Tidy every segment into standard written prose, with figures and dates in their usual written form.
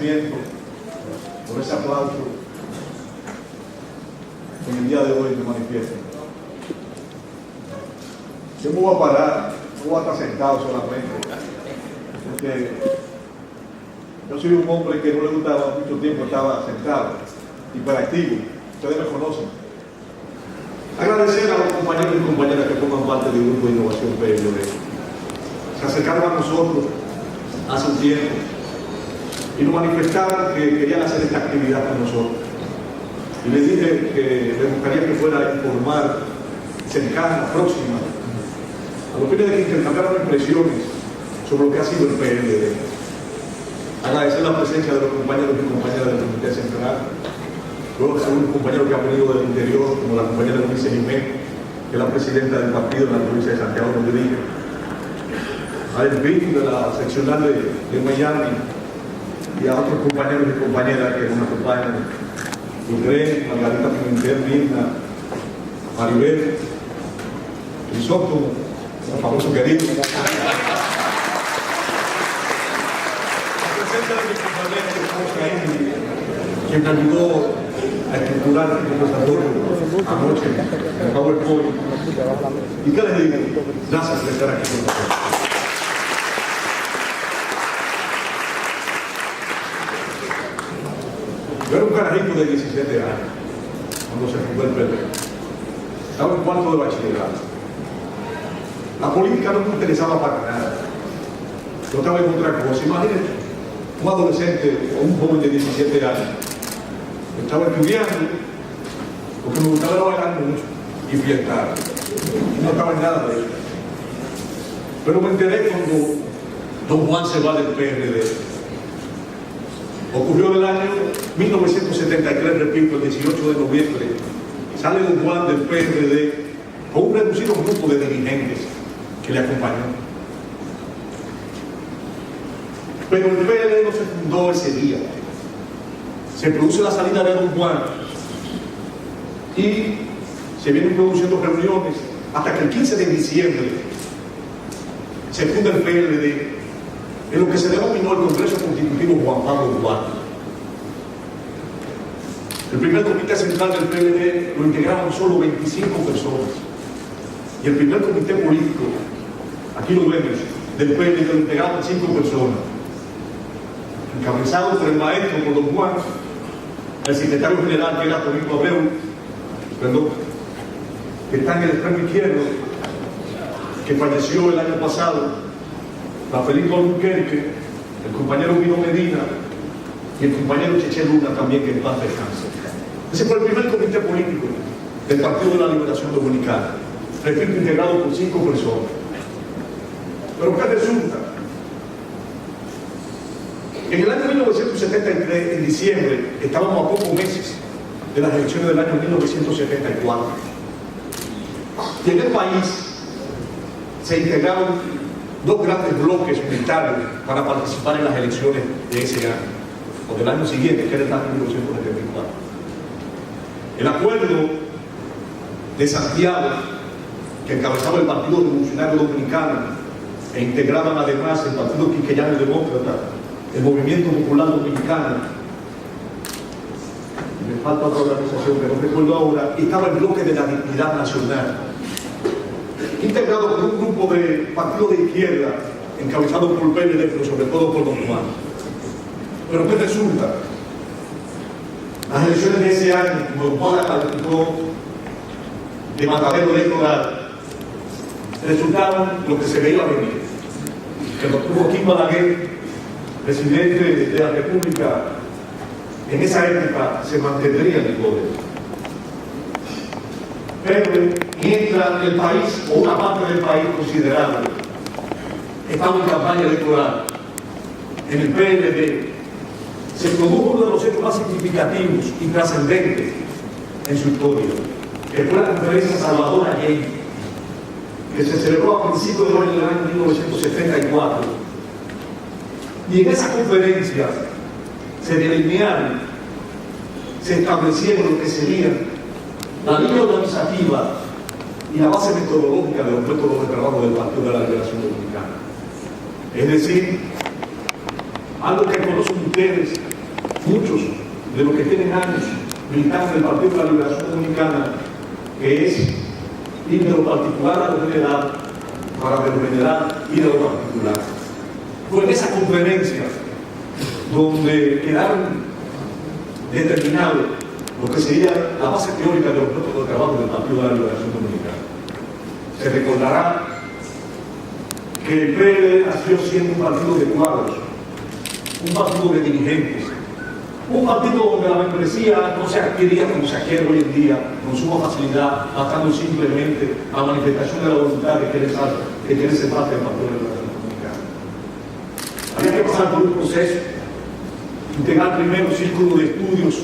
agradecimiento por ese aplauso que en el día de hoy me manifiesta. Yo me voy a parar, no voy a estar sentado solamente, porque yo soy un hombre que no le gustaba mucho tiempo, estaba sentado, hiperactivo, ustedes me conocen. Agradecer a los compañeros y compañeras que forman parte del Grupo de Innovación PLD. Se acercaron a nosotros hace un tiempo y nos manifestaron que querían hacer esta actividad con nosotros. Y les dije que les gustaría que fuera informal, cercana, próxima, a los fines de que intercambiaran impresiones sobre lo que ha sido el PLD. Agradecer la presencia de los compañeros y compañeras del Comité Central, luego algunos compañeros que han venido del interior, como la compañera Luisa Jiménez, que es la presidenta del partido en la provincia de Santiago Rodríguez, a Elvin de la seccional de Miami, y a otros compañeros y compañeras que nos acompañan, Lugren, Margarita Pimentel, Mirna, Maribel, Crisóstomo, el famoso querido. La presencia de mi compañera quien me ayudó a estructurar el conversatorio anoche en PowerPoint. ¿Y qué les digo? Gracias por estar aquí con nosotros. Yo era un carajito de 17 años cuando se fundó el PLD. Estaba en cuarto de bachillerato. La política no me interesaba para nada. Yo estaba en otra cosa. Imagínense un adolescente o un joven de 17 años. Estaba estudiando porque me gustaba bailar mucho y fiestar. Y no estaba en nada de eso. Pero me enteré cuando don Juan se va del PRD. Ocurrió en el año 1973, repito, el 18 de noviembre. Sale don Juan del PRD con un reducido grupo de dirigentes que le acompañó. Pero el PLD no se fundó ese día. Se produce la salida de don Juan y se vienen produciendo reuniones hasta que el 15 de diciembre se funda el PLD en lo que se denominó el Congreso Constitutivo Juan Pablo Duarte. El primer comité central del PLD lo integraban solo 25 personas y el primer comité político, aquí lo vemos, del PLD lo integraban 5 personas, encabezado por el maestro, por don Juan, el secretario general, que era Tonito Abreu, que está en el extremo izquierdo, que falleció el año pasado, la Felipe Albuquerque, el compañero Guido Medina y el compañero Cheche Luna también, que en paz descanse. Ese fue el primer comité político del Partido de la Liberación Dominicana, repito, integrado por 5 personas. Pero ¿qué resulta? En el año 1973, en diciembre, estábamos a pocos meses de las elecciones del año 1974. Y en el país se integraron 2 grandes bloques unitarios para participar en las elecciones de ese año, o del año siguiente, que era el año 1974. El acuerdo de Santiago, que encabezaba el Partido Revolucionario Dominicano, e integraban además el Partido Quiqueyano Demócrata, el Movimiento Popular Dominicano, me falta otra organización que no recuerdo ahora, y estaba el Bloque de la Dignidad Nacional, integrado por un grupo de partidos de izquierda, encabezado por el PLD, pero sobre todo por don Juan. Pero ¿qué resulta? Las elecciones de ese año, como don Juan calificó de matadero electoral, resultaron lo que se veía venir. Que el doctor Joaquín Balaguer, presidente de la República, en esa época se mantendría en el poder. Pero mientras el país, o una parte del país considerable, estaba en campaña electoral, en el PLD, se produjo uno de los hechos más significativos y trascendentes en su historia, que fue la conferencia Salvador Allende, que se celebró a principios del año 1974. Y en esa conferencia se delinearon, se establecieron lo que sería la línea organizativa y la base metodológica de los métodos de trabajo del Partido de la Liberación Dominicana. Es decir, algo que conocen ustedes muchos de los que tienen años militando en el Partido de la Liberación Dominicana, que es ir de lo particular a lo general, para de lo general ir a lo particular. Fue en esa conferencia donde quedaron determinados lo que sería la base teórica de los métodos de trabajo del Partido de la Liberación Dominicana. Se recordará que el PLD nació siendo un partido de cuadros, un partido de dirigentes, un partido donde la membresía no se adquiría como se adquiere hoy en día, con suma facilidad, bastando simplemente a manifestación de la voluntad de querer ser parte del Partido de la Liberación Dominicana. Había que pasar por un proceso, integrar primero un círculo de estudios.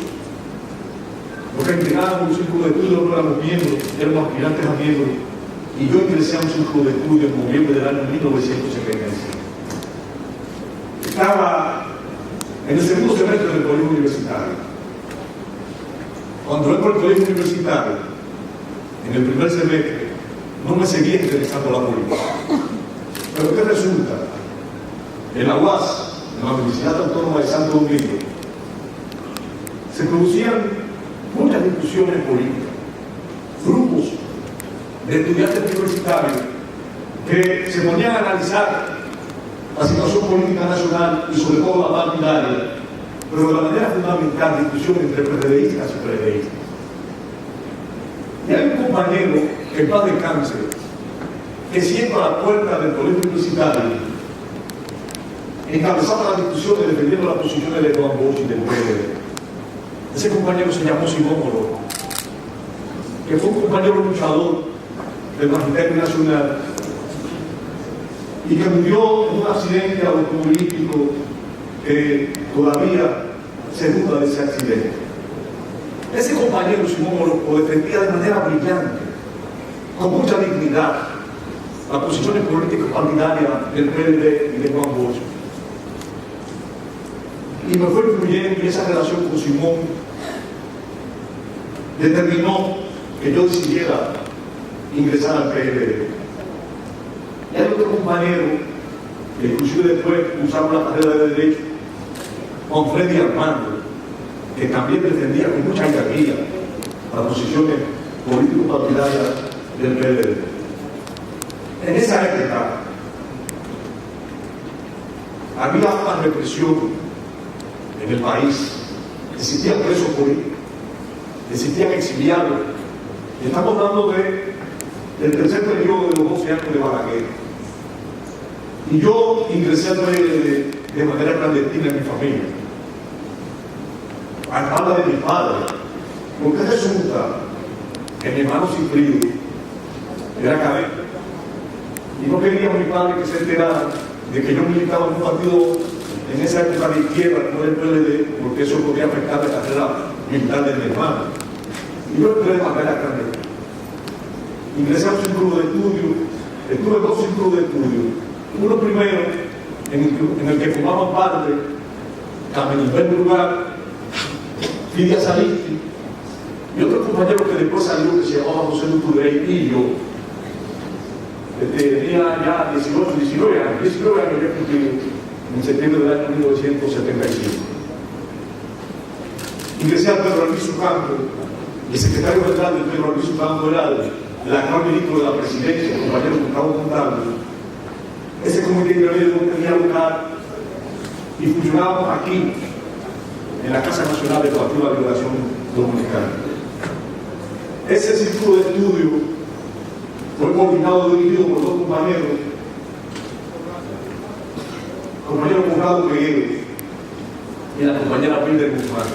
Los que integrábamos un círculo de estudios no éramos miembros, éramos aspirantes a miembros, y yo ingresé a un círculo de estudios en noviembre del año 1975. Estaba en el segundo semestre del colegio universitario. Cuando entro al colegio universitario, en el primer semestre, no me seguía interesando la política. Pero ¿qué resulta? En la UAS, en la Universidad Autónoma de Santo Domingo, se producían muchas discusiones políticas, grupos de estudiantes universitarios que se ponían a analizar la situación política nacional y sobre todo la partidaria, pero de la manera fundamental, discusión entre PRDistas y PLDistas. Y hay un compañero que en paz descanse, que siendo a la puerta del colegio universitario, encabezaba las discusiones defendiendo las posiciones de Juan Bosch y del PLD. Ese compañero se llamó Simón Oroco, que fue un compañero luchador del Magisterio Nacional y que murió en un accidente automovilístico que todavía se duda de ese accidente. Ese compañero Simón Oroco defendía de manera brillante, con mucha dignidad, las posiciones políticas partidarias del PLD y de Juan Bosch. Y me fue influyendo, y esa relación con Simón determinó que yo decidiera ingresar al PLD. Y hay otro compañero, que inclusive después usamos la carrera de Derecho, Juan Freddy Armando, que también defendía con mucha energía las posiciones político-partidarias del PLD. En esa época había una represión en el país, existían presos políticos, existían exiliados. Estamos hablando del tercer periodo de los 12 años de Balaguer. Y yo ingresé al PLD de manera clandestina en mi familia, a espalda de mi padre, porque resulta que mi hermano Cifrido era académico y no quería a mi padre que se enterara de que yo militaba en un partido en esa época de izquierda como el PLD, porque eso podía afectar la carrera militar de mi hermano. Y yo entré de manera clandestina. Ingresé a un círculo de estudio, estuve en 2 círculos de estudio. Uno primero, en el que formaban parte Carmen Lugar, Lidia Salisti, y otro compañero que después salió, que se llamaba José Luturey, y yo. Tenía ya 19 años ya cumplí en septiembre del año 1975. Ingresé al Pedro Albizu Campo, y el secretario general del Pedro Albizu Campo era el actual ministro de la Presidencia, el compañero Gustavo Montalvo. Ese comité intermedio no tenía lugar y funcionábamos aquí, en la Casa Nacional del Partido de la Liberación Dominicana. Ese círculo de estudio fue coordinado y dirigido por 2 compañeros, compañero Conrado Peguero y la compañera Pilder Guzmán.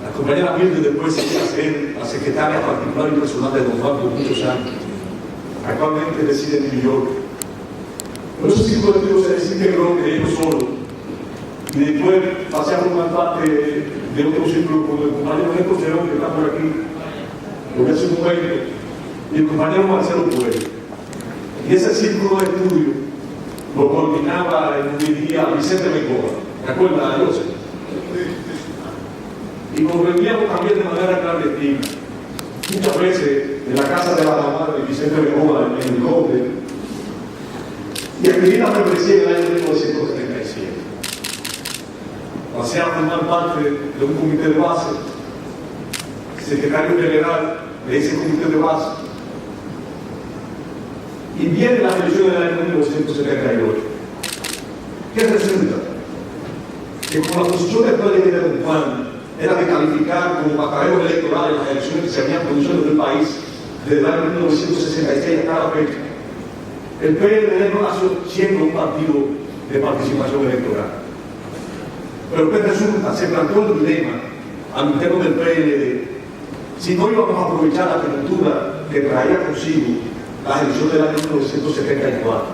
La compañera Pilder después se iba a ser la secretaria particular y personal de Don Juan por muchos años. Actualmente reside en New York. Pero ese círculo de estudio se desintegró de ellos solos. Y después pasé a formar parte de otro círculo con el compañero Néstor Cerón, que está por aquí, lo que hace un momento, y el compañero Marcelo Pueblo. Y ese círculo de estudio lo coordinaba y dirigía Vicente Bengoa, ¿te acuerdas de José? Y nos reuníamos también de manera clandestina, muchas veces en la casa de la mamá de Vicente Bengoa, en el Conde, y escribí la membresía en el año 1977. pasé a formar parte de un comité de base, secretario general de ese comité de base, y viene la elección del año 1978. ¿Qué resulta? Que como la posición del PLD de Don Juan era de calificar como bacareo electoral en las elecciones que se habían producido en el país desde el año 1966 a cada fecha, el PLD no nació siendo un partido de participación electoral. Pero ¿qué resulta? Se planteó el dilema al interno del PLD si no íbamos a aprovechar la coyuntura que traía consigo la elección del año 1974.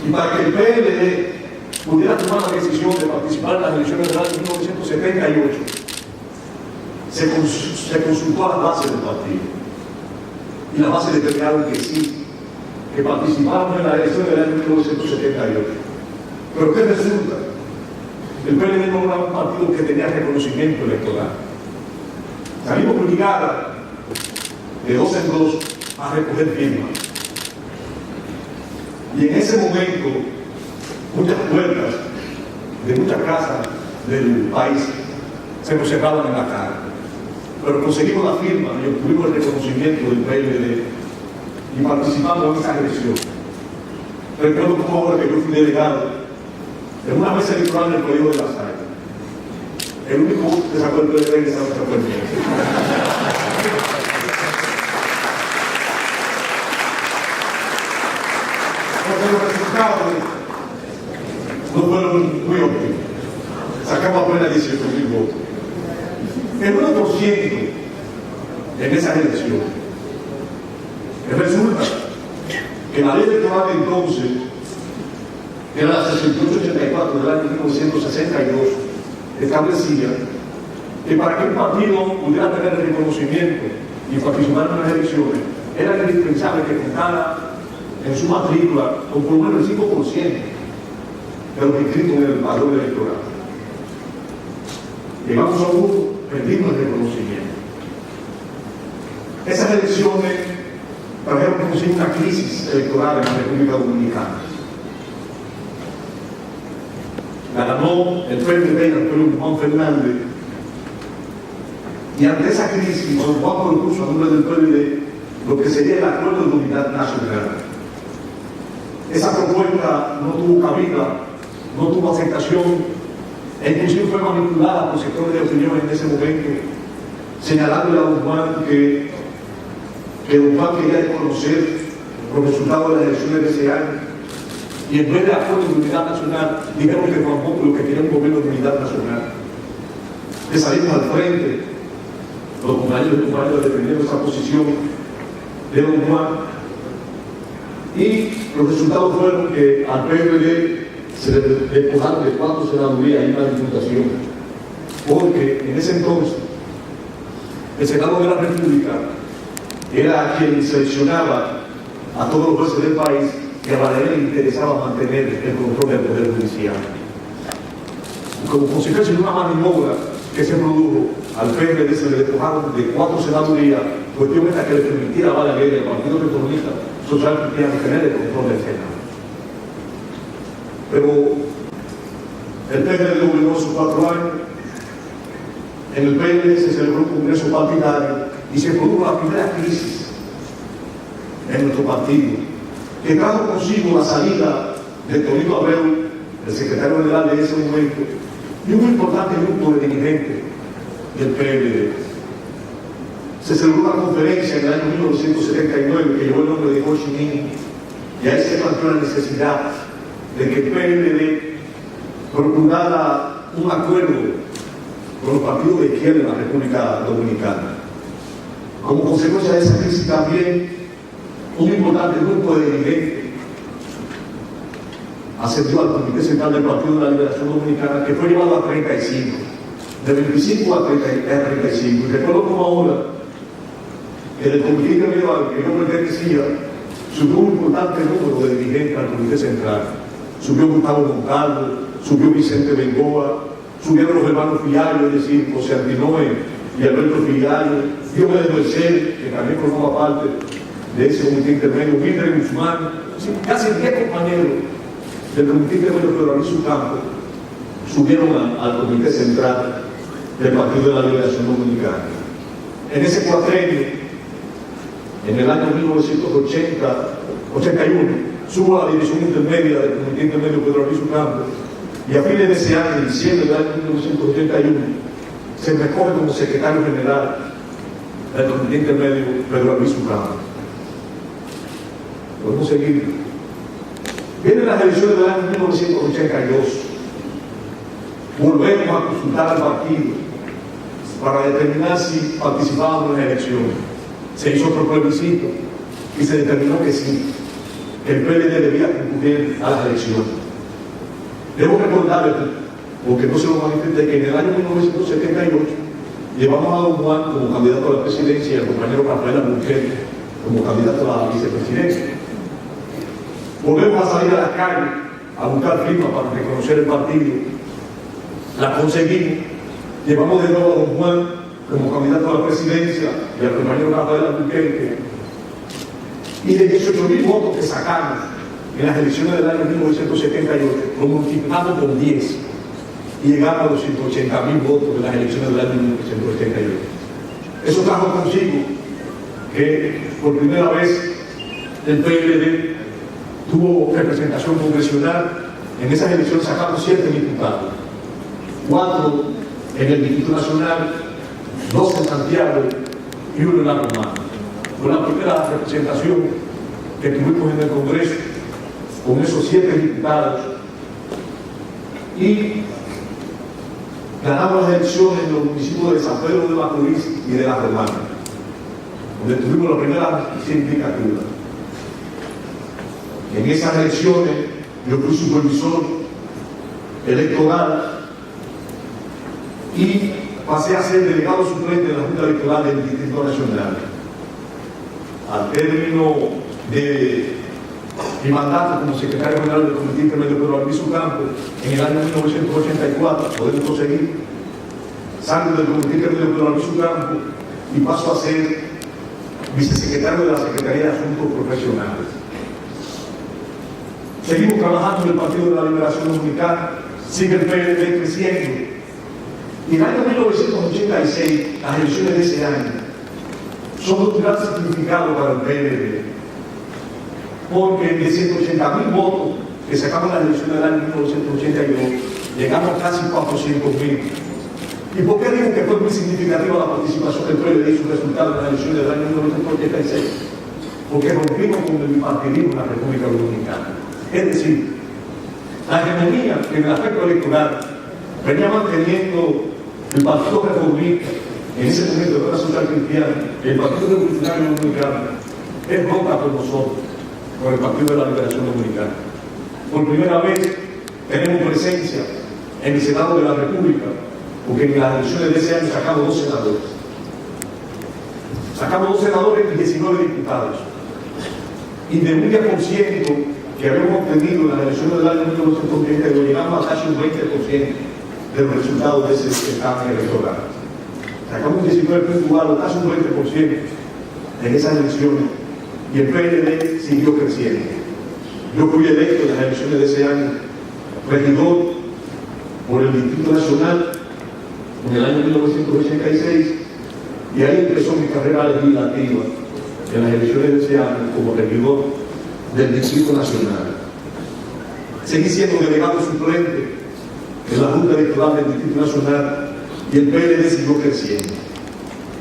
Y para que el PLD pudiera tomar la decisión de participar en las elecciones del año 1978, se consultó a las bases del partido. Y las bases determinaron que sí, que participáramos en la elección del año 1978. Pero ¿qué resulta? El PLD no era un partido que tenía reconocimiento electoral. Salimos obligados de dos en dos a recoger firmas. Y en ese momento, muchas puertas de muchas casas del país se nos cerraban en la cara. Pero conseguimos la firma y obtuvimos el reconocimiento del PLD y participamos en esa elección. Recuerdo como ahora que yo fui delegado en una mesa electoral del Colegio de La Salle. El único que sacó el PLD en esa mesa fue el mío. Porque los resultados no fueron muy óptimos. Sacamos apenas 18.000 votos. El 1% en esas elecciones. Resulta que la ley electoral de entonces, que era la 6884 del año 1962, establecía que para que un partido pudiera tener el reconocimiento y participar en las elecciones, era indispensable que contara en su matrícula con por lo menos el 5% de los inscritos en el padrón electoral. Llegamos a uno, perdimos el reconocimiento. Esas elecciones trajeron consigo una crisis electoral en la República Dominicana. La ganó el PLD y Antonio Juan Fernández, y ante esa crisis Don Juan propuso a nombre del PLD lo que sería el Acuerdo de Unidad Nacional. Esa propuesta no tuvo cabida, no tuvo aceptación, e inclusive fue manipulada por sectores de opinión en ese momento, señalándole a Don Juan que Don Juan quería desconocer los resultados de las elecciones de ese año, y en vez de Acuerdo de Unidad Nacional dijeron que tampoco lo que quería un gobierno de unidad nacional. Le salimos al frente, los compañeros defendiendo esa posición de Don Juan, y los resultados fueron que al PLD se le despojaron de 4 senadurías y una diputación, porque en ese entonces el Senado de la República era quien seleccionaba a todos los jueces del país, que a Balaguer le interesaba mantener el control del Poder Judicial. Y como consecuencia de una maniobra que se produjo, al PLD se le despojaron de 4 senadurías, cuestión esta que le permitiera a Balaguer y al Partido Reformista Social Cristiano tener el control del Senado. Pero el PLD gobernó sus 4 años. En el PLD se celebró un congreso partidario y se produjo la primera crisis en nuestro partido, que trajo consigo la salida de Tonito Abreu, el secretario general de ese momento, y un importante grupo de dirigentes del PLD. Se celebró una conferencia en el año 1979 que llevó el nombre de Ho Chi Minh, y ahí se planteó la necesidad de que el PLD procurara un acuerdo con los partidos de izquierda en la República Dominicana. Como consecuencia de esa crisis también, un importante grupo de dirigentes ascendió al Comité Central del Partido de la Liberación Dominicana, que fue llevado a 35, de 25 a 35. Y recuerdo como ahora, en el comité intermedio al que yo pertenecía, subió un importante número de dirigentes al Comité Central. Subió Gustavo Montalvo, subió Vicente Bengoa, subieron los hermanos Fiallo, es decir, José Antinoe y Alberto Fiallo, Diomedes Mercedes, que también formaba parte de ese comité intermedio, Mildred Guzmán, casi 10 compañeros del comité intermedio Floralizo Campo subieron al Comité Central del Partido de la Liberación Dominicana. En ese cuatrenio, en el año 1981, subo a la Dirección Intermedia del Comité Intermedio Pedro Albizu Campos, y a fines de ese año, en diciembre del año 1981, se me coge como secretario general del Comité Intermedio Pedro Albizu Campos. Podemos seguir. Vienen las elecciones del año 1982. Volvemos a consultar al partido para determinar si participábamos en las elecciones. Se hizo otro plebiscito y se determinó que sí, que el PLD debía concurrir a las elecciones. Debo recordarles, porque no se lo manifieste, que en el año 1978 llevamos a don Juan como candidato a la presidencia y al compañero Rafael Albuquerque como candidato a la vicepresidencia. Volvemos a salir a la calle a buscar firmas para reconocer el partido. La conseguimos. Llevamos de nuevo a don Juan como candidato a la presidencia y al compañero Rafael Albuquerque. Y de 18.000 votos que sacamos en las elecciones del año 1978, lo multiplicamos por 10 y llegamos a los 180.000 votos en las elecciones del año 1978. Eso trajo consigo que por primera vez el PLD tuvo representación congresional. En esas elecciones sacamos 7 diputados, 4 en el Distrito Nacional, 2 en Santiago y 1 en la Romana. Fue la primera representación que tuvimos en el Congreso con esos 7 diputados, y ganamos las elecciones en los municipios de San Pedro de Macorís y de la Romana, donde tuvimos la primera sindicatura. En esas elecciones yo fui supervisor electoral y pasé a ser delegado suplente de la Junta Electoral del Distrito Nacional. Al término de mi mandato como secretario general del Comité Intermedio Pedro Albizu Campos, en el año 1984, podemos proseguir, salgo del Comité Intermedio Pedro Albizu Campos y paso a ser vicesecretario de la Secretaría de Asuntos Profesionales. Seguimos trabajando en el Partido de la Liberación Dominicana, sigue el PLD creciendo. Y en el año 1986, las elecciones de ese año, son de un gran significado para el PLD, porque de 180.000 votos que sacamos en las elecciones del año 1982, llegamos casi 400.000. ¿Y por qué digo que fue muy significativa la participación del PLD y su resultado en las elecciones del año 1986? Porque rompimos con el bipartidismo en la República Dominicana. Es decir, la hegemonía en el aspecto electoral venía manteniendo el Partido Republicano, en ese momento era social cristiana, el Partido Revolucionario Dominicano, es rota por nosotros, por el Partido de la Liberación Dominicana. Por primera vez tenemos presencia en el Senado de la República, porque en las elecciones de ese año sacamos 2 senadores. Sacamos 2 senadores y 19 diputados. Y de un 10% que habíamos obtenido en las elecciones del año 1982, llegamos a casi un 20% de los resultados de ese certamen electoral. Sacamos un 19.4, casi un 20% en esas elecciones, y el PLD siguió creciendo. Yo fui electo en las elecciones de ese año regidor por el Distrito Nacional en el año 1986, y ahí empezó mi carrera legislativa en las elecciones de ese año como regidor del Distrito Nacional. Seguí siendo delegado suplente en la Junta Electoral del Distrito Nacional y el PLD siguió creciendo.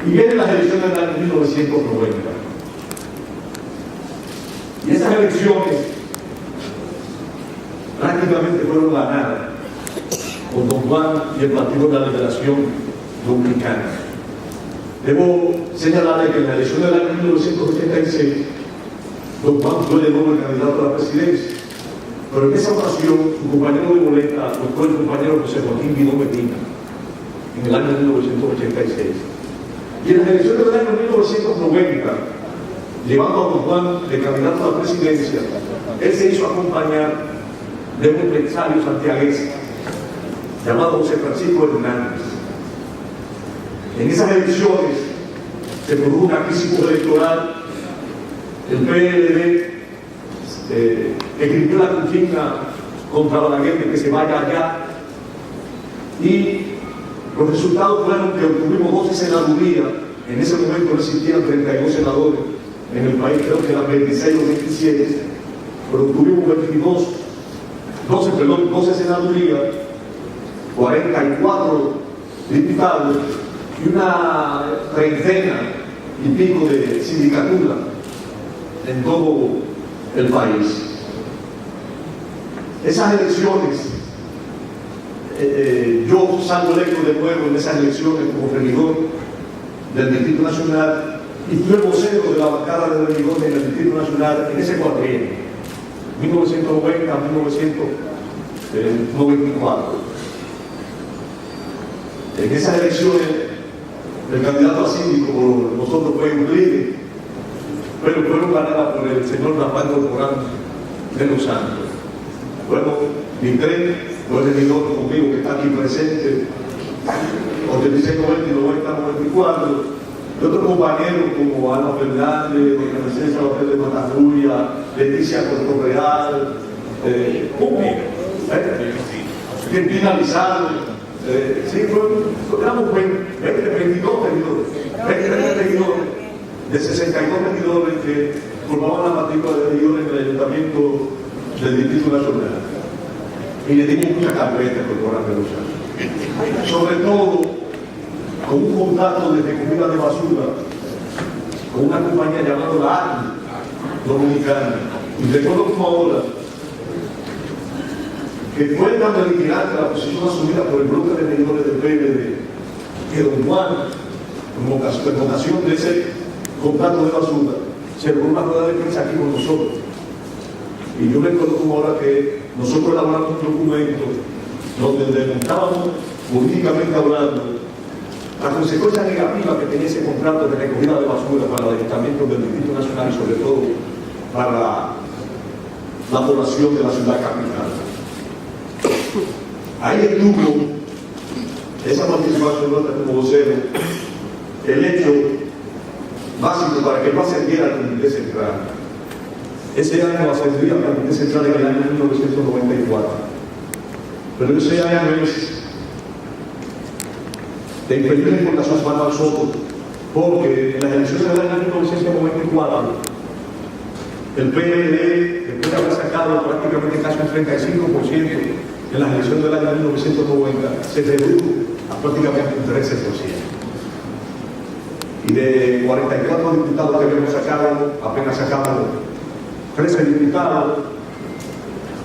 Y vienen las elecciones del año 1990. Y esas elecciones prácticamente fueron ganadas por don Juan y el Partido de la Liberación Dominicana. Debo señalarle que en la elección del año 1986, don Juan fue de nuevo el candidato a la presidencia, pero en esa ocasión su compañero de boleta fue el compañero José Joaquín Guidó Medina, en el año 1986. Y en las elecciones del año 1990, llevando a don Juan de candidato a la presidencia, él se hizo acompañar de un empresario santiagués llamado José Francisco Hernández. En esas elecciones se produjo una crisis electoral. El PLD escribió la consigna contra Balaguer de que se vaya allá, Y los resultados fueron que obtuvimos 12 senadurías. En ese momento no existían 32 senadores en el país, creo que eran 26 o 27, pero obtuvimos 12 senadurías, 44 diputados y una treintena y pico de sindicaturas en todo el país. Esas elecciones, yo salgo electo de nuevo en esas elecciones como regidor del Distrito Nacional y fui el vocero de la bancada de regidores en el Distrito Nacional en ese cuatrienio, 1990 a 1994. En esas elecciones, el candidato a síndico por nosotros fue un líder, pero fueron ganadas por el señor Rafael Corporán de los Santos. Bueno, mi tren, los regidores conmigo que están aquí presentes, 86, 90 y 90, 94, y otros compañeros como Ana Fernández, doña Mercedes López de Matarulla, Leticia Puerto Real, Cristina Lizardo, sí, éramos 22 regidores, de 62 regidores que formaban la matrícula de regidores en el Ayuntamiento del Distrito Nacional. Y le dimos mucha carpeta al Corporán de los Santos. Sobre todo, con un contrato de recogida de basura con una compañía llamada la ARI Dominicana. Y recuerdo como ahora que fue tan liquidante la posición asumida por el bloque de regidores del PLD que don Juan, en ocasión de ese contrato de basura, se logró una rueda de prensa aquí con nosotros. Y yo recuerdo como ahora que nosotros elaboramos un documento donde demontrábamos, políticamente hablando, la consecuencia negativa que tenía ese contrato de recogida de basura para el Ayuntamiento del Distrito Nacional y sobre todo para la población de la ciudad capital. Ahí estuvo esa participación nuestra como vocero, el hecho básico para que no ascendiera al Comité Central. Ese año ascendió al Comité Central en el año 1994. Pero ese año es de inferior importación para nosotros, porque en las elecciones del año 1994, el PLD, después de haber sacado prácticamente casi un 35% en las elecciones del año 1990, se redujo a prácticamente un 13%. Y de 44 diputados que habíamos sacado, apenas sacamos 13 diputados,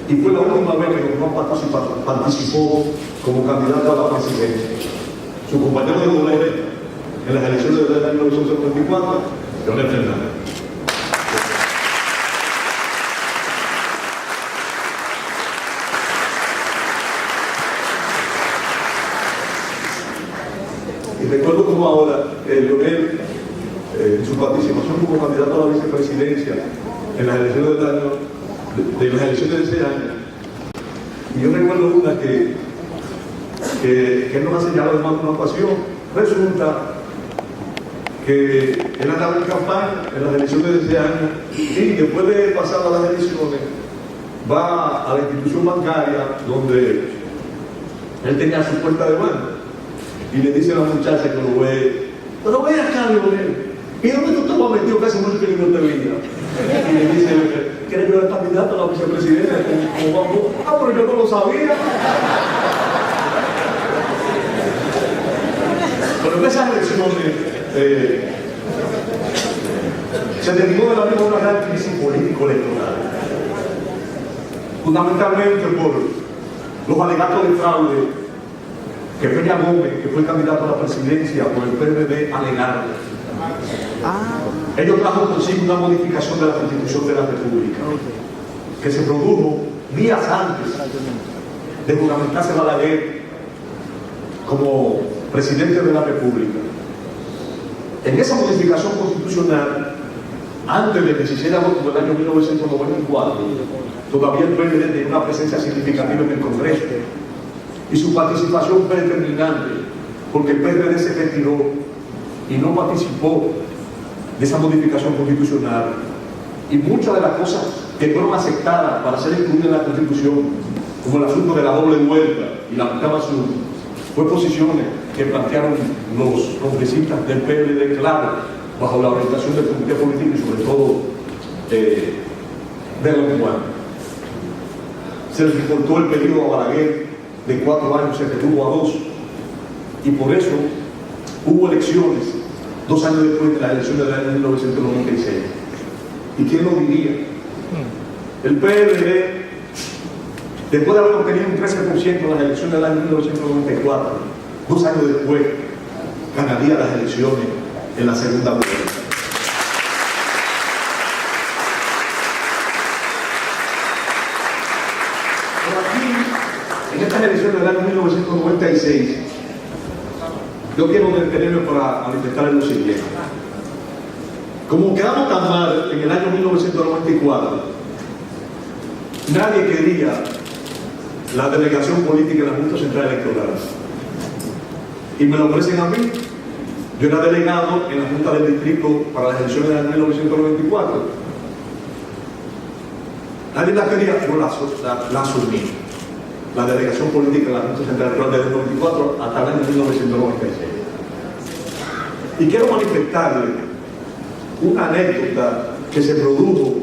y fue la última vez que no participó como candidato a la presidencia. Su compañero de gobierno en las elecciones del año 1994, Leonel Fernández. Y recuerdo como ahora Leonel, en su participación como candidato a la vicepresidencia en las elecciones del año, de las elecciones de ese año, y yo recuerdo una que él nos ha señalado en más de una ocasión. Resulta que él andaba en campaña en las elecciones de ese año y después de pasar a las elecciones va a la institución bancaria donde él tenía su puerta de mano y le dice a la muchacha que lo ve: pero ven acá, Leonel, ¿y dónde tú estabas metido casi mucho que no te veía? Y le dice: ¿quieres yo ser candidato a la vicepresidencia? Ah, pero yo no lo sabía. Pero en esas elecciones se derivó de la misma una gran crisis político-electoral, fundamentalmente por los alegatos de fraude que Peña Gómez, que fue el candidato a la presidencia por el PRD, alegaron. Ellos trajo consigo una modificación de la Constitución de la República que se produjo días antes de juramentarse Balaguer como presidente de la República. En esa modificación constitucional, antes del 16 de agosto del año 1994, todavía el PRD tenía una presencia significativa en el Congreso y su participación fue determinante porque el PRD se retiró y no participó de esa modificación constitucional, y muchas de las cosas que fueron aceptadas para ser incluidas en la Constitución, como el asunto de la doble vuelta y la mitad sur, Fue posiciones que plantearon los congresistas del PLD, claro, bajo la orientación del Comité Político y sobre todo de los cubanos. Se les recortó el periodo a Balaguer de 4 años, se redujo a 2, y por eso hubo elecciones 2 años después de las elecciones del año 1996. ¿Y quién lo diría? El PLD, después de haber obtenido un 13% en las elecciones del año 1994, 2 años después, ganaría las elecciones en la segunda vuelta. Pero aquí, en estas elecciones del año 1996, yo quiero detenerme para manifestar lo siguiente. Como quedamos tan mal en el año 1994, nadie quería la delegación política en la Junta Central Electoral. Y me lo ofrecen a mí. Yo era delegado en la Junta del Distrito para las elecciones del año 1994. Nadie la quería, yo la asumí. La delegación política en la Junta Central Electoral desde el 1994 hasta el año 1996. Y quiero manifestarle una anécdota que se produjo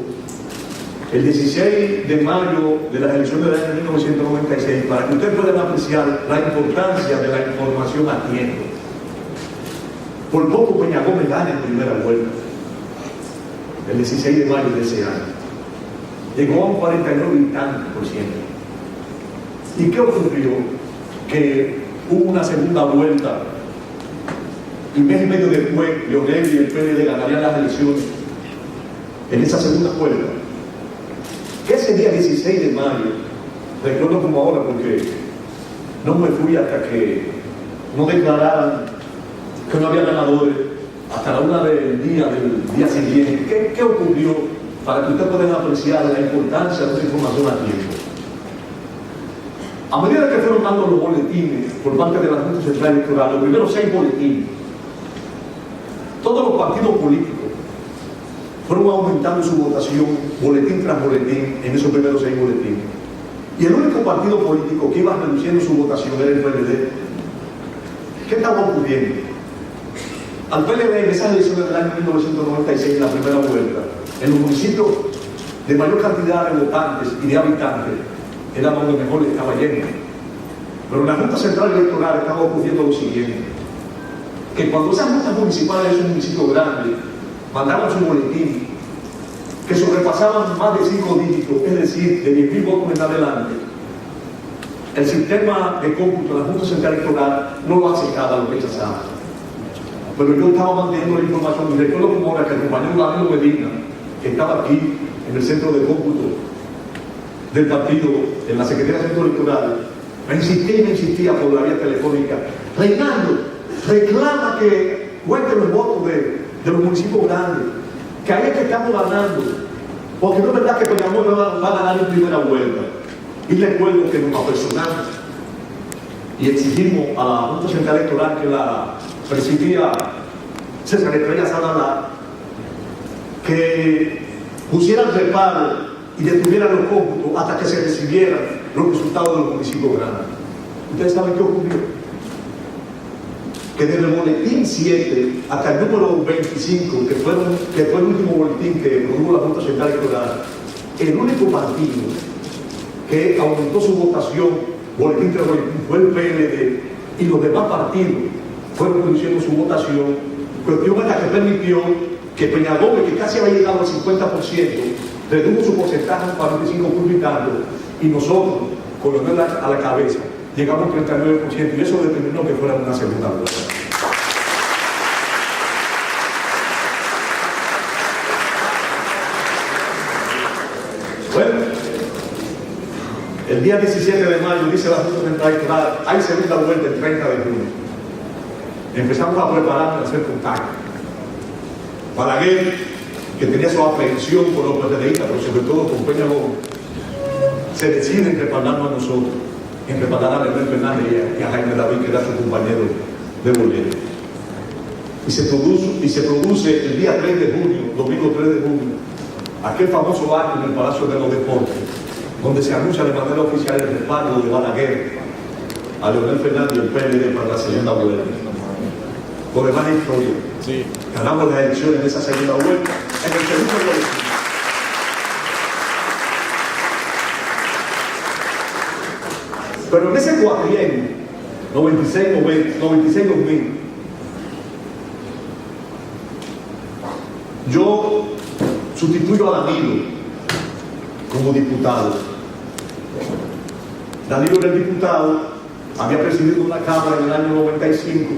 el 16 de mayo de las elecciones del año 1996, para que ustedes puedan apreciar la importancia de la información a tiempo. Por poco Peña Gómez gana en primera vuelta, el 16 de mayo de ese año. Llegó a un 49 y tantos %. ¿Y qué ocurrió? Que hubo una segunda vuelta, y mes y medio después, Leonel y el PLD ganarían las elecciones en esa segunda vuelta. Que ese día 16 de mayo, recuerdo como ahora porque no me fui hasta que no declararan que no había ganadores, hasta la 1 del día siguiente. ¿Qué ocurrió? Para que ustedes puedan apreciar la importancia de esa información a tiempo. A medida que fueron dando los boletines por parte de la Junta Central Electoral, los primeros 6 boletines, todos los partidos políticos fueron aumentando su votación, boletín tras boletín, en esos primeros 6 boletines. Y el único partido político que iba reduciendo su votación era el PLD. ¿Qué estaba ocurriendo? Al PLD en esas elecciones del año 1996, en la primera vuelta, en los municipios de mayor cantidad de votantes y de habitantes, era donde mejor estaba yendo. Pero en la Junta Central Electoral estaba ocurriendo lo siguiente: que cuando esas juntas municipales de esos municipios grandes mandaban su boletín, que sobrepasaban más de 5 dígitos, es decir, de 10.000 votos en adelante, el sistema de cómputo de la Junta Central Electoral no lo aceptaba, lo rechazaba. Pero yo estaba manteniendo la información, y recuerdo como ahora que el compañero Danilo Medina, que estaba aquí en el centro de cómputo del partido, en la Secretaría del Centro Electoral, me insistía por la vía telefónica: Reinaldo, reclama que cuenten los votos de los municipios grandes, que ahí es que estamos ganando, porque no es verdad que Peña Gómez va a ganar en primera vuelta. Y recuerdo que nos apersonamos y exigimos a la Junta Central Electoral, que la presidía César Estrella Sadalá, que pusieran reparo y detuvieran los cómputos hasta que se recibieran los resultados de los municipios grandes. ¿Ustedes saben qué ocurrió? Que desde el boletín 7 hasta el número 25, que fue el último boletín que produjo la Junta Central Electoral, el único partido que aumentó su votación, boletín tras boletín, fue el PLD, y los demás partidos fueron reduciendo su votación, cuestión hasta que permitió que Peña Gómez, que casi había llegado al 50%, redujo su porcentaje a 45%, y nosotros, con Leonel a la cabeza, llegamos al 39%, y eso determinó que fuera una segunda vuelta. Bueno, el día 17 de mayo, dice la Junta Central Electoral, hay segunda vuelta el 30 de junio. Empezamos a prepararnos a hacer contacto. Balaguer, que tenía su aprehensión por los PRDistas, pero sobre todo con Peña Gómez, se decide en respaldarnos a nosotros, en respaldar a Leonel Fernández y a Jaime David, que era su compañero de bolero. Y se produce el día 3 de junio, domingo 3 de junio, aquel famoso acto en el Palacio de los Deportes, donde se anuncia de manera oficial el respaldo de Balaguer a Leonel Fernández y el PLD para la segunda vuelta. Por demás historia. Sí. Ganamos las elecciones en esa segunda vuelta. En el segundo vuelta. Pero en ese cuatrienio, 96-2000, yo sustituyo a Danilo como diputado. Danilo era el diputado, había presidido una Cámara en el año 95,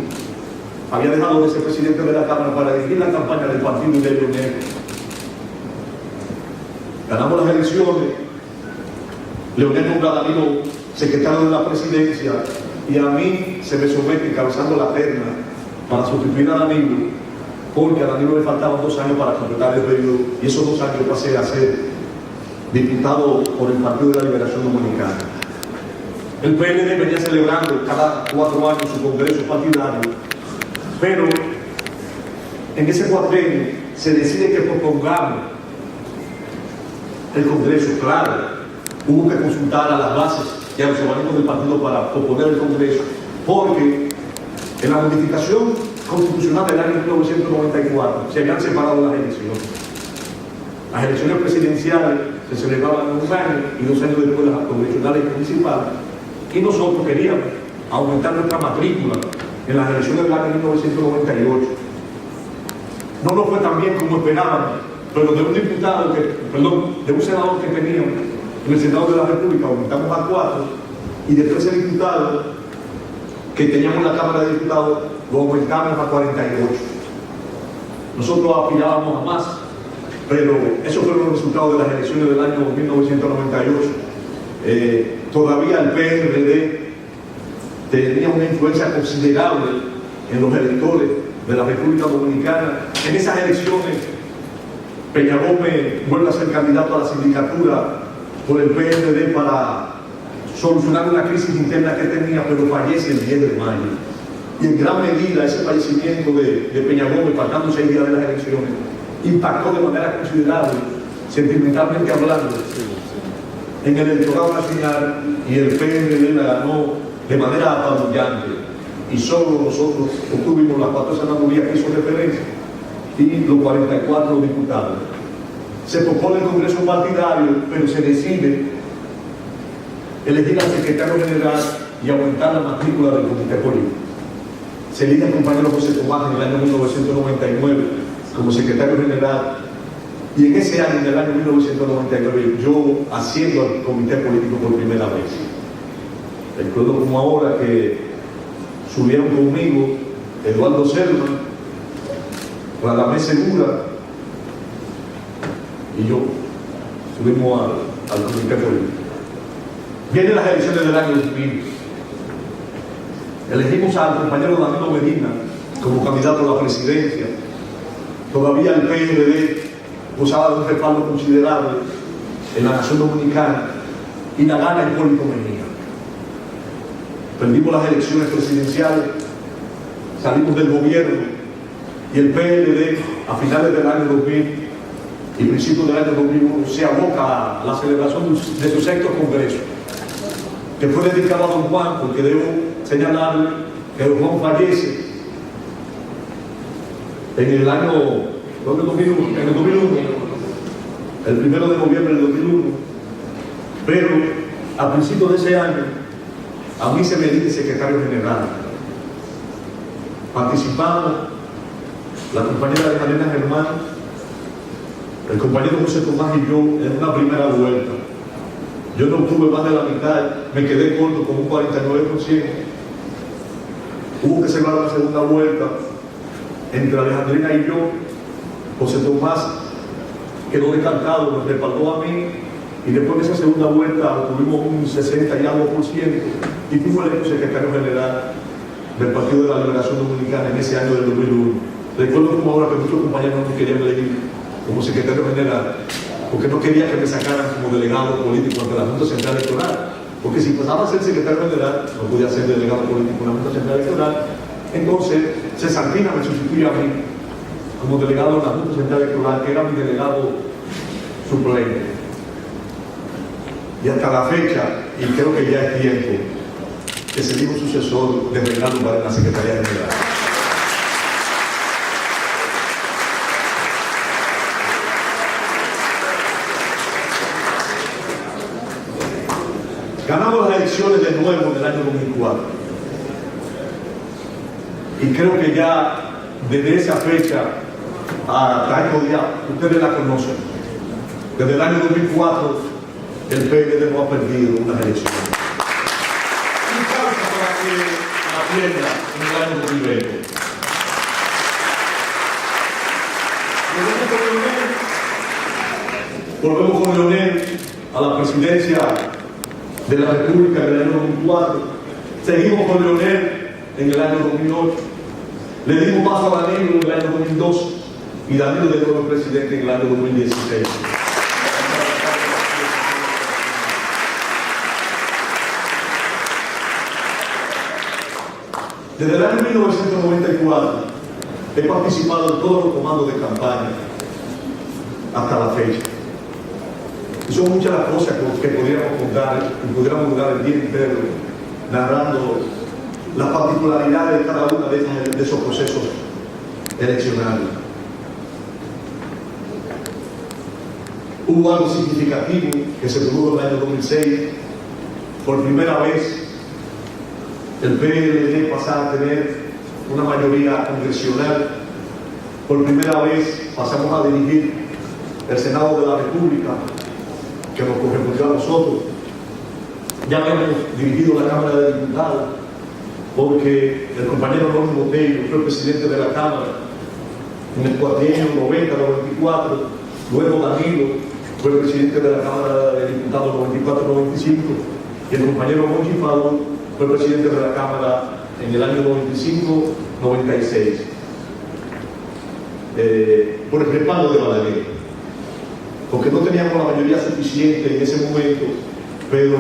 había dejado de ser presidente de la Cámara para dirigir la campaña del partido de Leonel. Ganamos las elecciones, Leonel nombra a Danilo secretario de la presidencia y a mí se me somete encabezando la terna para sustituir a Danilo, porque a Danilo le faltaban 2 años para completar el periodo y esos 2 años pasé a ser diputado por el Partido de la Liberación Dominicana. El PLD venía celebrando cada 4 años su congreso partidario, pero en ese cuatrienio se decide que propongamos el congreso. Claro, hubo que consultar a las bases y a los organismos del partido para proponer el congreso, porque en la modificación constitucional del año 1994 se habían separado las elecciones. Las elecciones presidenciales se celebraban en 1 año y 2 años después las congresionales y municipales. Y nosotros queríamos aumentar nuestra matrícula en las elecciones del año 1998. No nos fue tan bien como esperábamos, pero de un senador que teníamos en el Senado de la República aumentamos a 4 y de 13 diputados que teníamos en la Cámara de Diputados lo aumentamos a 48. Nosotros aspirábamos a más, pero esos fueron los resultados de las elecciones del año 1998. Todavía el PRD tenía una influencia considerable en los electores de la República Dominicana. En esas elecciones, Peña Gómez vuelve a ser candidato a la sindicatura por el PRD para solucionar una crisis interna que tenía, pero fallece el 10 de mayo. Y en gran medida ese fallecimiento de Peña Gómez, faltando 6 días de las elecciones, impactó de manera considerable, sentimentalmente hablando, en el electorado nacional, y el PRD la ganó de manera apabullante. Y solo nosotros obtuvimos las 4 senadurías que hizo referencia y los 44 diputados. Se propone el Congreso partidario, pero se decide elegir al secretario general y aumentar la matrícula del comité político. Se elige al compañero José Tomás en el año 1999 como secretario general, y en ese año, en el año 1999, yo asciendo al comité político por primera vez. Recuerdo como ahora que subieron conmigo Eduardo Selman, Radamés Segura y yo subimos al comité político. Vienen las elecciones del año 2000. Elegimos al compañero Danilo Medina como candidato a la presidencia. Todavía el PRD gozaba de un respaldo considerable en la nación dominicana y la gana Hipólito Mejía. Perdimos las elecciones presidenciales, salimos del gobierno y el PLD a finales del año 2000 y principios del año 2001 se aboca a la celebración de su 6º congreso, que fue dedicado a don Juan, porque debo señalarle que don Juan fallece en el año 2001, el 1 de noviembre del 2001, pero a principios de ese año a mí se me elige secretario general. Participamos la compañera de Marina Germán, el compañero José Tomás y yo en una primera vuelta. Yo no obtuve más de la mitad, me quedé corto con un 49%. Hubo que cerrar una segunda vuelta entre Alejandrina y yo. José Tomás quedó descartado, nos respaldó a mí, y después de esa segunda vuelta obtuvimos un 60 y algo por ciento y fuimos electo secretario general del Partido de la Liberación Dominicana en ese año del 2001. Recuerdo como ahora que muchos compañeros no me querían elegir como secretario general porque no quería que me sacaran como delegado político ante la Junta Central Electoral, porque si pasaba a ser secretario general no podía ser delegado político en la Junta Central Electoral. Entonces César Pina me sustituyó a mí como delegado de la Junta Central Electoral, que era mi delegado suplente. Y hasta la fecha, y creo que ya es tiempo, que sería un sucesor de Reinaldo Varela en la Secretaría General. Ganamos las elecciones de nuevo en el año 2004. Y creo que ya desde esa fecha hasta estos días, ustedes la conocen. Desde el año 2004, el PLD no ha perdido unas elecciones. ¿Qué causa para que la pierda en el año 2020? Volvemos con Leonel a la presidencia de la República en el año 2004. Seguimos con Leonel en el año 2008. Le dimos paso a Danilo en el año 2012 y Danilo de nuevo presidente en el año 2016. Desde el año 1994 he participado en todos los comandos de campaña hasta la fecha. Y son muchas las cosas que podríamos contar y pudiéramos durar el día entero narrando las particularidades de cada uno de esos procesos eleccionarios. Hubo algo significativo que se produjo en el año 2006. Por primera vez el PLD pasaba a tener una mayoría congresional. Por primera vez pasamos a dirigir el Senado de la República, que nos correspondió a nosotros. Ya habíamos dirigido la Cámara de Diputados, porque el compañero Ronnie Botello fue presidente de la Cámara en el cuatrienio 90-94, luego Danilo fue presidente de la Cámara de Diputados 94-95, y el compañero Monchi Fadón fue presidente de la Cámara en el año 95-96, por el respaldo de Balaguer, porque no teníamos la mayoría suficiente en ese momento, pero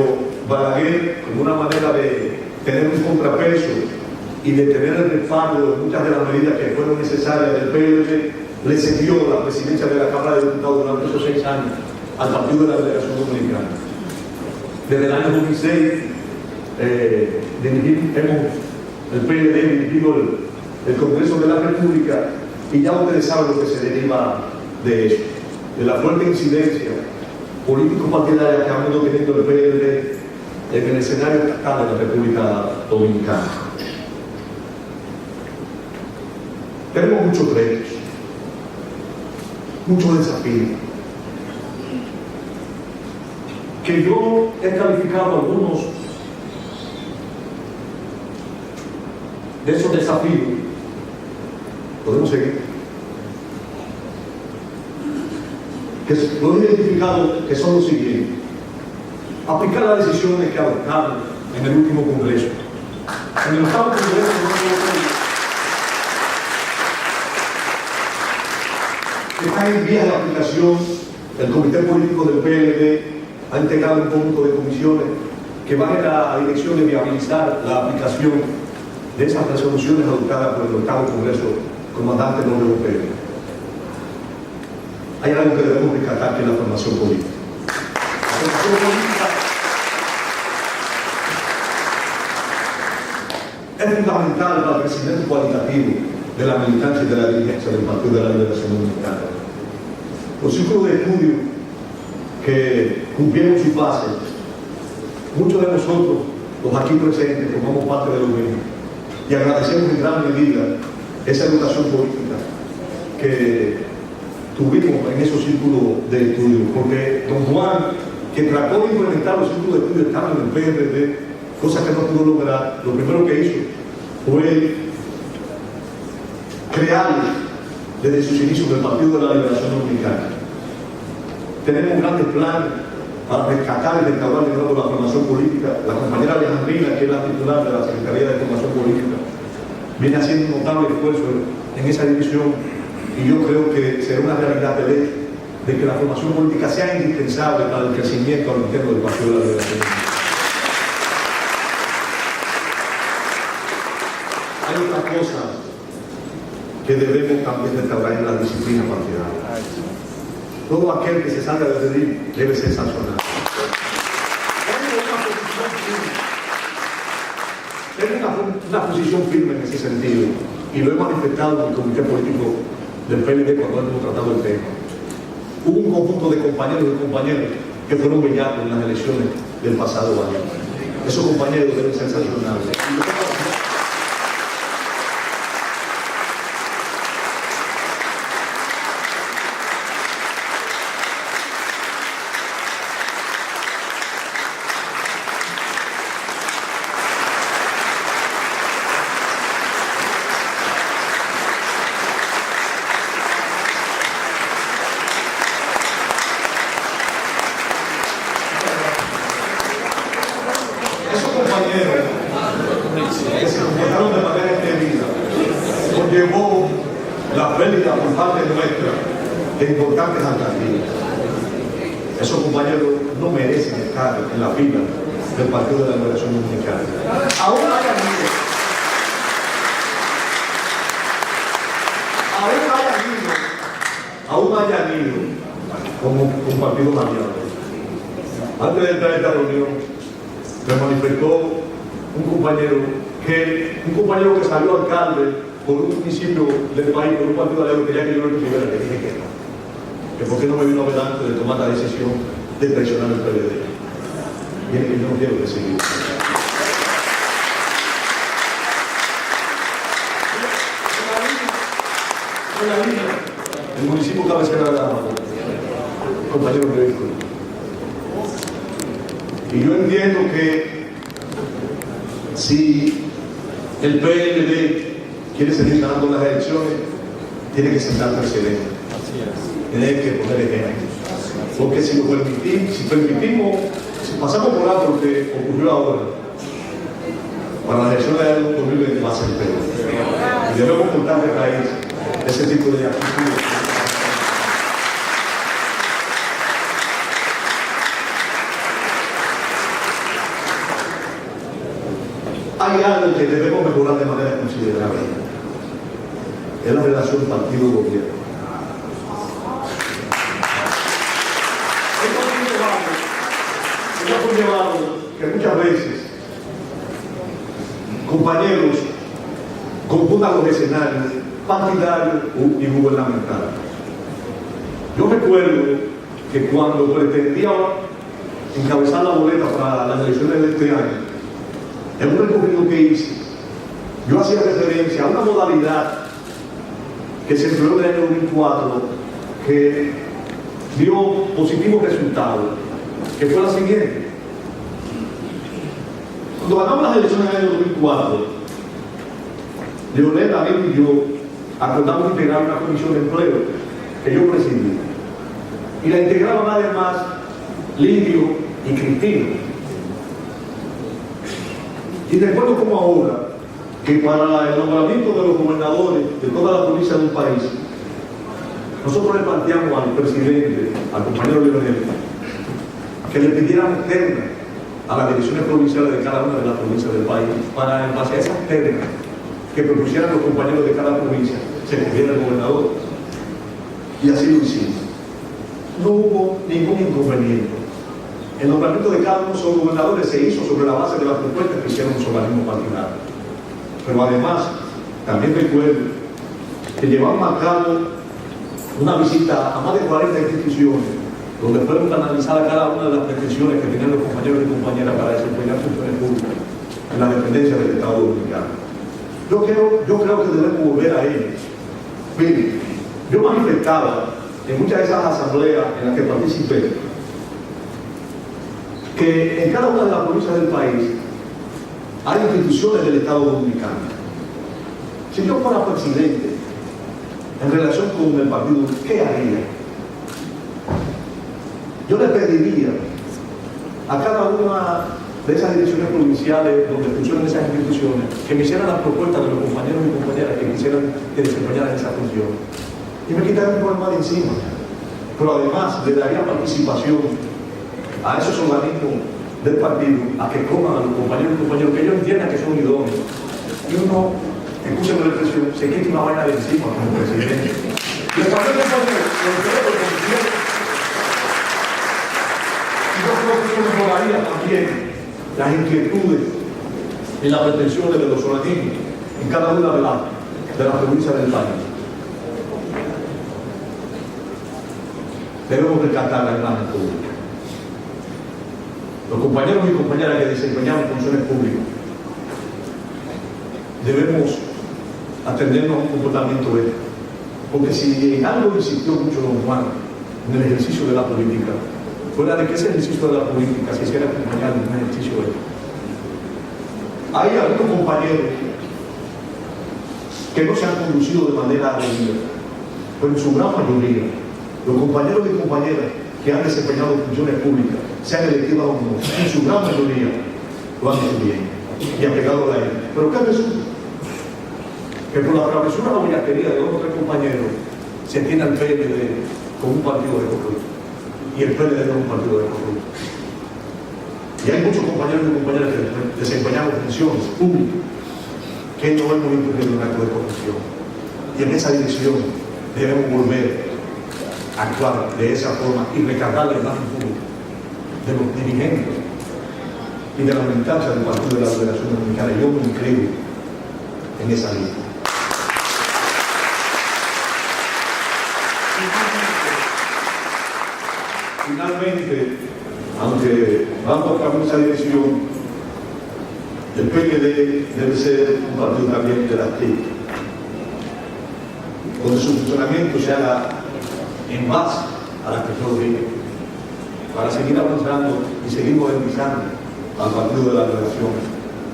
Balaguer, como una manera de tener un contrapeso y de tener el respaldo de muchas de las medidas que fueron necesarias del PLD, le cedió la presidencia de la Cámara de Diputados durante esos 6 años al Partido de la Delegación Dominicana. Desde el año 2006 el PLD dirigió el Congreso de la República, y ya ustedes saben lo que se deriva de eso, de la fuerte incidencia político-partidaria que ha venido teniendo el PLD en el escenario estatal de la República Dominicana. Tenemos muchos retos, muchos desafíos, que yo he calificado algunos de esos desafíos. Podemos seguir. Que lo he identificado que son los siguientes: aplicar las decisiones que adoptaron en el último Congreso. En el octavo Congreso está en vías de aplicación. El Comité Político del PLD ha integrado un conjunto de comisiones que van en la dirección de viabilizar la aplicación de esas resoluciones adoptadas por el octavo Congreso Comandante Nobel PLD. Hay algo que debemos rescatar, que es la formación política. La formación política es fundamental para el crecimiento cualitativo de la militancia y de la dirigencia del Partido de la Liberación Dominicana. Los círculos de estudio que cumplieron su fase, muchos de nosotros, los aquí presentes, formamos parte de los mismos, y agradecemos en gran medida esa educación política que tuvimos en esos círculos de estudio, porque don Juan, que trató de implementar los círculos de estudio, estaba en el PRD, cosa que no pudo lograr. Lo primero que hizo fue crear desde sus inicios el Partido de la Liberación Dominicana. Tenemos grandes planes para rescatar y restaurar de nuevo la formación política. La compañera Alejandrina, que es la titular de la Secretaría de Formación Política, viene haciendo un notable esfuerzo en esa división, y yo creo que será una realidad el hecho de que la formación política sea indispensable para el crecimiento al interno del Partido de la Liberación. Hay otras cosas que debemos también restaurar en la disciplina partidaria. Todo aquel que se salga de pedir debe ser sancionado. una posición firme en ese sentido y lo he manifestado en el comité político del PLD cuando hemos tratado el tema. Hubo un conjunto de compañeros y compañeras que fueron bellacos en las elecciones del pasado año. Esos compañeros deben ser sancionados. Esos compañeros que se comportaron de manera indebida nos llevó la pérdida por parte nuestra de importantes alcaldías. Esos compañeros no merecen estar en la fila del Partido de la Liberación Dominicana. Aún hayan ido como un partido mañana. Antes de entrar a esta reunión, me manifestó un compañero que salió alcalde por un municipio del país, por un partido aliado, que ya que yo no recibiera, le dije que no. Que por qué no me vino a ver antes de tomar la decisión de traicionar el PLD. Y es que yo no quiero recibir. El municipio cabecera de la compañero de vehículo. Y yo entiendo que si el PLD quiere seguir ganando las elecciones, tiene que sentar precedentes. Tiene que poner ejemplos. Porque si permitimos, si pasamos por algo que ocurrió ahora, para las elecciones del 2020 va a ser peor. Y debemos cortar de raíz ese tipo de actitudes. Hay algo que debemos mejorar de manera considerable. Es la relación partido-gobierno. Esto ha conllevado que muchas veces compañeros confundan los escenarios partidarios y gubernamentales. Yo recuerdo que cuando pretendía encabezar la boleta para las elecciones de este año, en un recorrido que hice, yo hacía referencia a una modalidad que se empleó en el año 2004 que dio positivos resultados, que fue la siguiente. Cuando ganamos las elecciones en el año 2004, Leonel, David y yo acordamos integrar una comisión de empleo que yo presidí. Y la integraban además Lidio y Cristina. Y recuerdo como ahora que para el nombramiento de los gobernadores de toda la provincia del país, nosotros le planteamos al presidente, al compañero Leonel, que le pidieran ternas a las direcciones provinciales de cada una de las provincias del país, para en base a esas ternas que propusieran los compañeros de cada provincia, se escogiera el gobernador. Y así lo hicimos. No hubo ningún inconveniente. El nombramiento de cada uno de los gobernadores se hizo sobre la base de las propuestas que hicieron los organismos partidarios. Pero además, también recuerdo que llevamos a cabo una visita a más de 40 instituciones, donde fueron analizadas cada una de las pretensiones que tenían los compañeros y compañeras para desempeñar funciones públicas en la dependencia del Estado Dominicano. Yo creo que debemos volver a ellos. Miren, yo manifestaba en muchas de esas asambleas en las que participé que en cada una de las provincias del país hay instituciones del Estado Dominicano. Si yo fuera presidente en relación con el partido, ¿qué haría? Yo le pediría a cada una de esas direcciones provinciales donde funcionan esas instituciones que me hicieran las propuestas de los compañeros y compañeras que quisieran que desempeñaran esa función. Y me quitaran un problema de encima. Pero además le daría participación a esos organismos del partido a que coman a los compañeros y compañeros que ellos entiendan que son idóneos. Y uno, escúchame la expresión, se quita una vaina de encima como presidente. Y el partido y yo creo que eso mejoraría también las inquietudes y las pretensiones de los organismos en cada una de las provincias del país. Debemos rescatar la imagen pública. Los compañeros y compañeras que desempeñamos funciones públicas debemos atendernos a un comportamiento ético, porque si en algo insistió mucho don Juan en el ejercicio de la política, fuera de que ese ejercicio de la política se hiciera acompañado de un ejercicio ético. Hay algunos compañeros que no se han conducido de manera debida, pero en su gran mayoría, los compañeros y compañeras que han desempeñado funciones públicas, se han elegido a uno, en su gran mayoría lo han hecho bien y apegado a la ley. Pero ¿qué resulta? Que por la travesura o bellaquería de otros tres compañeros se tiene al PLD como un partido de corruptos y el PLD no es un partido de corruptos. Y hay muchos compañeros y compañeras que desempeñamos funciones públicas que no hemos incurrido en acto de corrupción. Y en esa dirección debemos volver a actuar de esa forma y recargar la imagen pública de los dirigentes y de la militancia del Partido de la Liberación Dominicana. Yo me inscribo en esa lista. Finalmente, aunque vamos a cambiar esa dirección, el PLD debe ser un partido también interactivo, donde su funcionamiento se haga en base a la tecnología, para seguir avanzando y seguir modernizando al Partido de la Liberación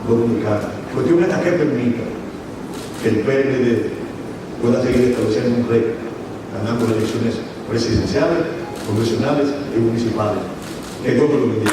Dominicana. Cuestión esta que permita que el PLD pueda seguir estableciendo un récord, ganando elecciones presidenciales, congresionales y municipales. Que Dios me lo bendiga.